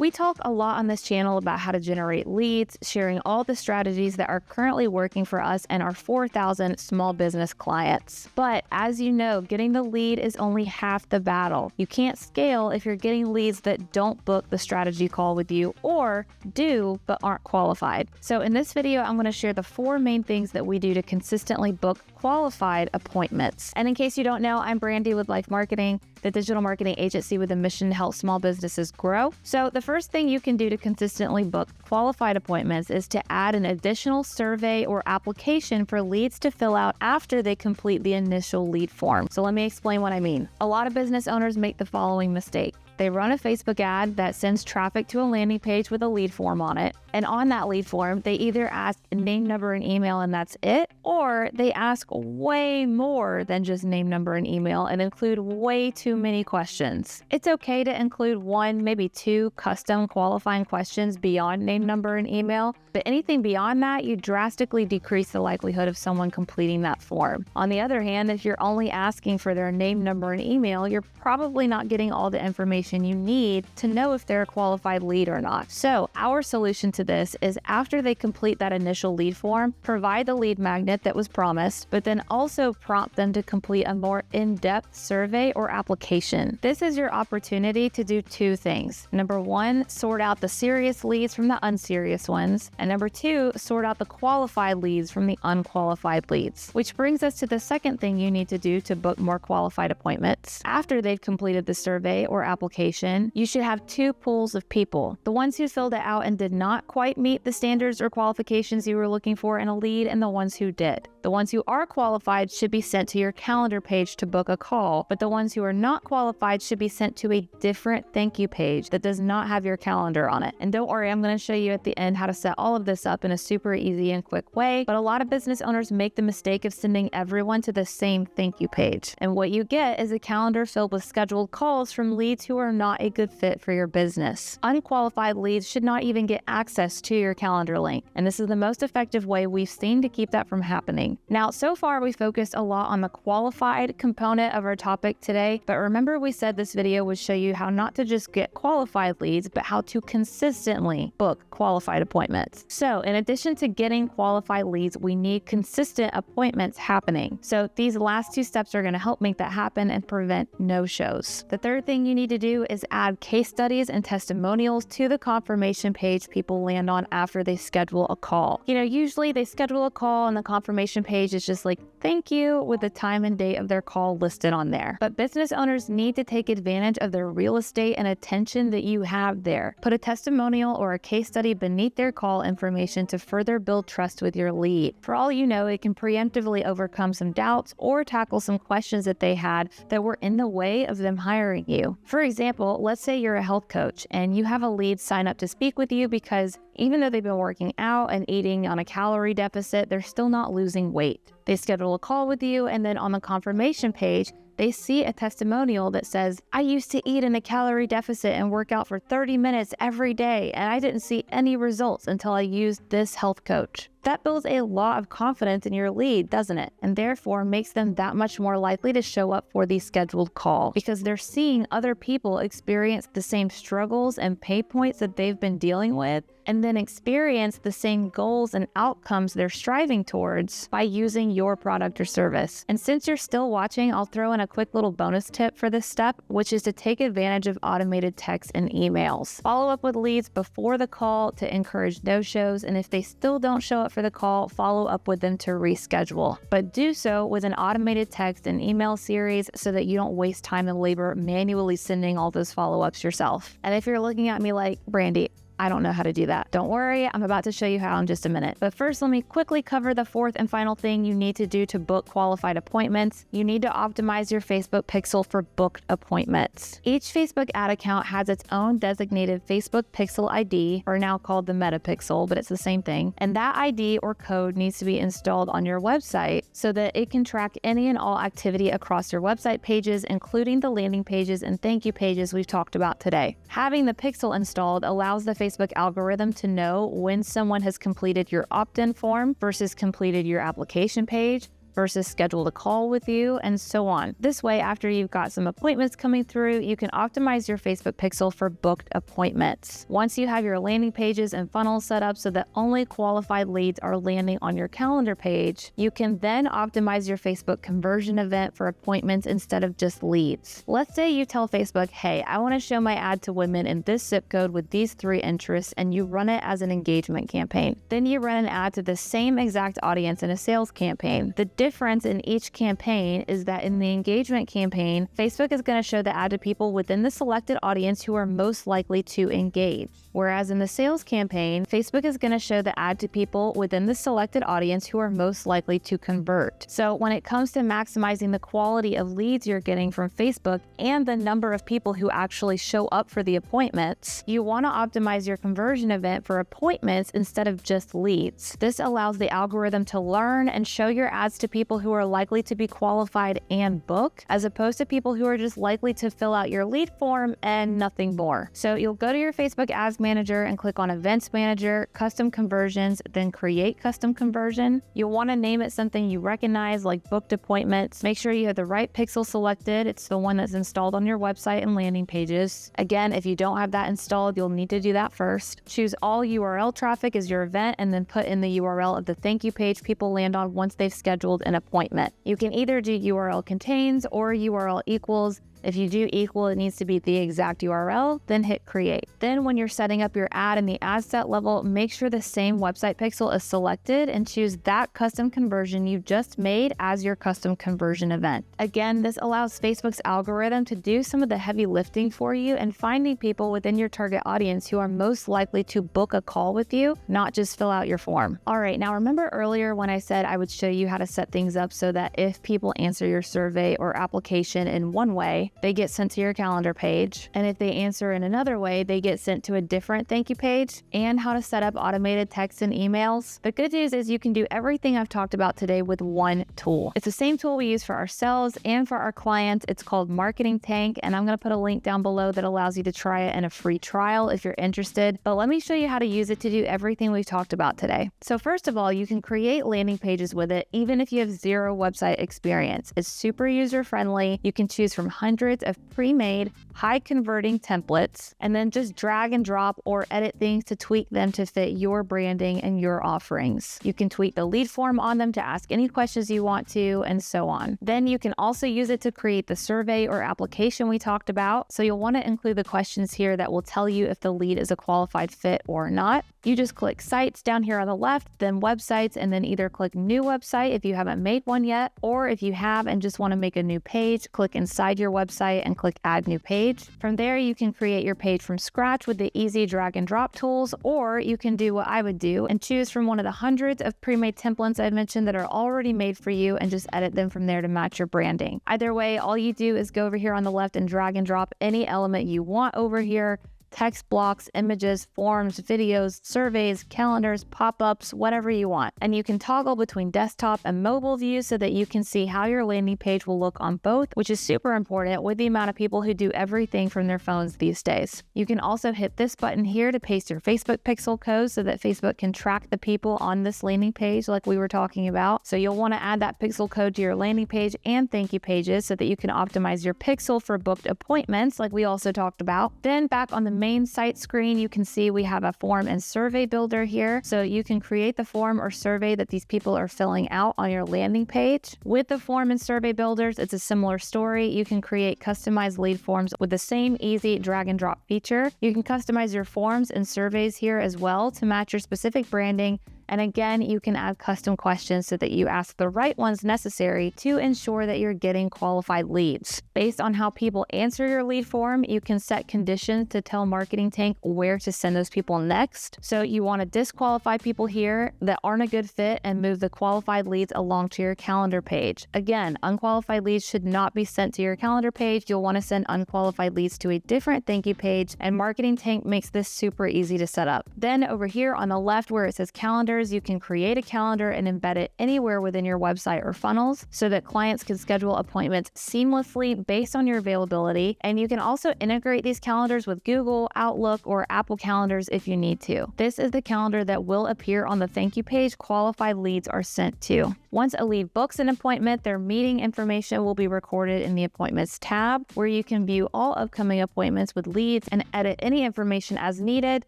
We talk a lot on this channel about how to generate leads, sharing all the strategies that are currently working for us and our 4,000 small business clients. But as you know, getting the lead is only half the battle. You can't scale if you're getting leads that don't book the strategy call with you or do but aren't qualified. So in this video, I'm going to share the 4 main things that we do to consistently book qualified appointments. And in case you don't know, I'm Brandy with Life Marketing, the digital marketing agency with a mission to help small businesses grow. So the first thing you can do to consistently book qualified appointments is to add an additional survey or application for leads to fill out after they complete the initial lead form. So let me explain what I mean. A lot of business owners make the following mistake. They run a Facebook ad that sends traffic to a landing page with a lead form on it. And on that lead form, they either ask name, number, and email, and that's it, or they ask way more than just name, number, and email and include way too many questions. It's okay to include 1, maybe 2 custom qualifying questions beyond name, number, and email, but anything beyond that, you drastically decrease the likelihood of someone completing that form. On the other hand, if you're only asking for their name, number, and email, you're probably not getting all the information you need to know if they're a qualified lead or not. So our solution to this is after they complete that initial lead form, provide the lead magnet that was promised, but then also prompt them to complete a more in-depth survey or application. This is your opportunity to do 2 things. Number 1, sort out the serious leads from the unserious ones. And number 2, sort out the qualified leads from the unqualified leads. Which brings us to the second thing you need to do to book more qualified appointments. After they've completed the survey or application, you should have 2 pools of people. The ones who filled it out and did not quite meet the standards or qualifications you were looking for in a lead, and the ones who did. The ones who are qualified should be sent to your calendar page to book a call, but the ones who are not qualified should be sent to a different thank you page that does not have your calendar on it. And don't worry, I'm going to show you at the end how to set all of this up in a super easy and quick way, but a lot of business owners make the mistake of sending everyone to the same thank you page. And what you get is a calendar filled with scheduled calls from leads who are not a good fit for your business. Unqualified leads should not even get access to your calendar link, and this is the most effective way we've seen to keep that from happening. Now, so far we focused a lot on the qualified component of our topic today, but remember we said this video would show you how not to just get qualified leads, but how to consistently book qualified appointments. So in addition to getting qualified leads, we need consistent appointments happening. So these last 2 steps are going to help make that happen and prevent no-shows. The third thing you need to do is add case studies and testimonials to the confirmation page people land on after they schedule a call. Usually they schedule a call and the confirmation page is just like, thank you, with the time and date of their call listed on there. But business owners need to take advantage of their real estate and attention that you have there. Put a testimonial or a case study beneath their call information to further build trust with your lead. For all you know, it can preemptively overcome some doubts or tackle some questions that they had that were in the way of them hiring you. For example, let's say you're a health coach and you have a lead sign up to speak with you because even though they've been working out and eating on a calorie deficit, they're still not losing weight. They schedule a call with you, and then on the confirmation page, they see a testimonial that says, I used to eat in a calorie deficit and work out for 30 minutes every day, and I didn't see any results until I used this health coach. That builds a lot of confidence in your lead, doesn't it? And therefore makes them that much more likely to show up for the scheduled call because they're seeing other people experience the same struggles and pain points that they've been dealing with, and then experience the same goals and outcomes they're striving towards by using your product or service. And since you're still watching, I'll throw in a quick little bonus tip for this step, which is to take advantage of automated texts and emails. Follow up with leads before the call to encourage no-shows, and if they still don't show up for the call, follow up with them to reschedule. But do so with an automated text and email series so that you don't waste time and labor manually sending all those follow-ups yourself. And if you're looking at me like, Brandy, I don't know how to do that. Don't worry, I'm about to show you how in just a minute. But first, let me quickly cover the fourth and final thing you need to do to book qualified appointments. You need to optimize your Facebook pixel for booked appointments. Each Facebook ad account has its own designated Facebook pixel ID, or now called the Meta Pixel, but it's the same thing. And that ID or code needs to be installed on your website so that it can track any and all activity across your website pages, including the landing pages and thank you pages we've talked about today. Having the pixel installed allows the Facebook algorithm to know when someone has completed your opt-in form versus completed your application page, versus scheduled a call with you, and so on. This way, after you've got some appointments coming through, you can optimize your Facebook pixel for booked appointments. Once you have your landing pages and funnels set up so that only qualified leads are landing on your calendar page, you can then optimize your Facebook conversion event for appointments instead of just leads. Let's say you tell Facebook, hey, I want to show my ad to women in this zip code with these 3 interests, and you run it as an engagement campaign. Then you run an ad to the same exact audience in a sales campaign. The difference in each campaign is that in the engagement campaign, Facebook is going to show the ad to people within the selected audience who are most likely to engage. Whereas in the sales campaign, Facebook is going to show the ad to people within the selected audience who are most likely to convert. So when it comes to maximizing the quality of leads you're getting from Facebook and the number of people who actually show up for the appointments, you want to optimize your conversion event for appointments instead of just leads. This allows the algorithm to learn and show your ads to people who are likely to be qualified and book, as opposed to people who are just likely to fill out your lead form and nothing more. So you'll go to your Facebook Ads Manager and click on Events Manager, Custom Conversions, then Create Custom Conversion. You'll want to name it something you recognize like booked appointments. Make sure you have the right pixel selected. It's the one that's installed on your website and landing pages. Again, if you don't have that installed, you'll need to do that first. Choose all URL traffic as your event and then put in the URL of the thank you page people land on once they've scheduled an appointment. You can either do URL contains or URL equals. If you do equal, it needs to be the exact URL, then hit create. Then when you're setting up your ad in the ad set level, make sure the same website pixel is selected and choose that custom conversion you just made as your custom conversion event. Again, this allows Facebook's algorithm to do some of the heavy lifting for you and finding people within your target audience who are most likely to book a call with you, not just fill out your form. All right, now remember earlier when I said I would show you how to set things up so that if people answer your survey or application in one way, they get sent to your calendar page. And if they answer in another way, they get sent to a different thank you page, and how to set up automated text and emails. The good news is you can do everything I've talked about today with one tool. It's the same tool we use for ourselves and for our clients. It's called Marketing Tank, and I'm going to put a link down below that allows you to try it in a free trial if you're interested. But let me show you how to use it to do everything we've talked about today. So first of all, you can create landing pages with it even if you have zero website experience. It's super user-friendly. You can choose from hundreds of pre-made, high-converting templates, and then just drag and drop or edit things to tweak them to fit your branding and your offerings. You can tweak the lead form on them to ask any questions you want to, and so on. Then you can also use it to create the survey or application we talked about. So you'll want to include the questions here that will tell you if the lead is a qualified fit or not. You just click Sites down here on the left, then Websites, and then either click New Website if you haven't made one yet, or if you have and just want to make a new page, click inside your website and click Add New Page. From there, you can create your page from scratch with the easy drag and drop tools, or you can do what I would do and choose from one of the hundreds of pre-made templates I mentioned that are already made for you and just edit them from there to match your branding. Either way, all you do is go over here on the left and drag and drop any element you want over here. Text blocks, images, forms, videos, surveys, calendars, pop-ups, whatever you want. And you can toggle between desktop and mobile views so that you can see how your landing page will look on both, which is super important with the amount of people who do everything from their phones these days. You can also hit this button here to paste your Facebook pixel code so that Facebook can track the people on this landing page like we were talking about. So you'll want to add that pixel code to your landing page and thank you pages so that you can optimize your pixel for booked appointments like we also talked about. Then back on the main site screen, you can see we have a form and survey builder here. So you can create the form or survey that these people are filling out on your landing page. With the form and survey builders, it's a similar story. You can create customized lead forms with the same easy drag and drop feature. You can customize your forms and surveys here as well to match your specific branding. And again, you can add custom questions so that you ask the right ones necessary to ensure that you're getting qualified leads. Based on how people answer your lead form, you can set conditions to tell Marketing Tank where to send those people next. So you want to disqualify people here that aren't a good fit and move the qualified leads along to your calendar page. Again, unqualified leads should not be sent to your calendar page. You'll want to send unqualified leads to a different thank you page, and Marketing Tank makes this super easy to set up. Then over here on the left where it says calendars, calendars, you can create a calendar and embed it anywhere within your website or funnels so that clients can schedule appointments seamlessly based on your availability. And you can also integrate these calendars with Google, Outlook, or Apple Calendars if you need to. This is the calendar that will appear on the thank you page qualified leads are sent to. Once a lead books an appointment, their meeting information will be recorded in the Appointments tab, where you can view all upcoming appointments with leads and edit any information as needed,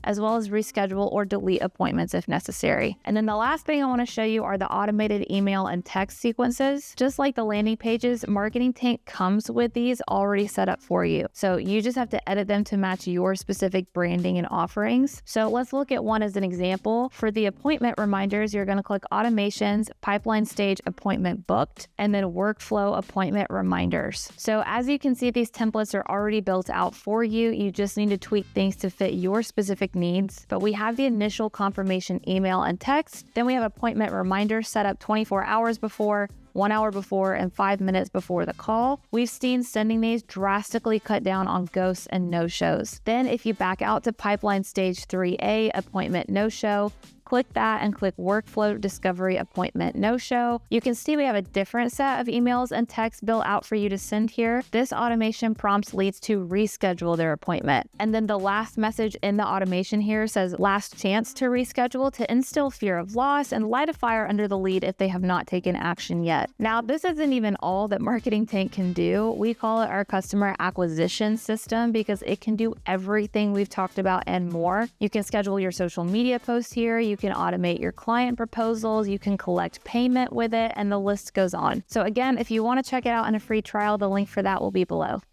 as well as reschedule or delete appointments if necessary. And then the last thing I want to show you are the automated email and text sequences. Just like the landing pages, Marketing Tank comes with these already set up for you. So you just have to edit them to match your specific branding and offerings. So let's look at one as an example. For the appointment reminders, you're going to click Automations, Pipeline Stage Appointment Booked, and then Workflow Appointment Reminders. So as you can see, these templates are already built out for you. You just need to tweak things to fit your specific needs. But we have the initial confirmation email and text. Then we have appointment reminders set up 24 hours before, 1 hour before, and 5 minutes before the call. We've seen sending these drastically cut down on ghosts and no-shows. Then if you back out to Pipeline Stage 3A, Appointment No-Show, click that and click Workflow Discovery Appointment No-Show. You can see we have a different set of emails and texts built out for you to send here. This automation prompts leads to reschedule their appointment. And then the last message in the automation here says last chance to reschedule, to instill fear of loss and light a fire under the lead if they have not taken action yet. Now, this isn't even all that Marketing Tank can do. We call it our customer acquisition system because it can do everything we've talked about and more. You can schedule your social media posts here. You can automate your client proposals, you can collect payment with it, and the list goes on. So again, if you want to check it out in a free trial, the link for that will be below.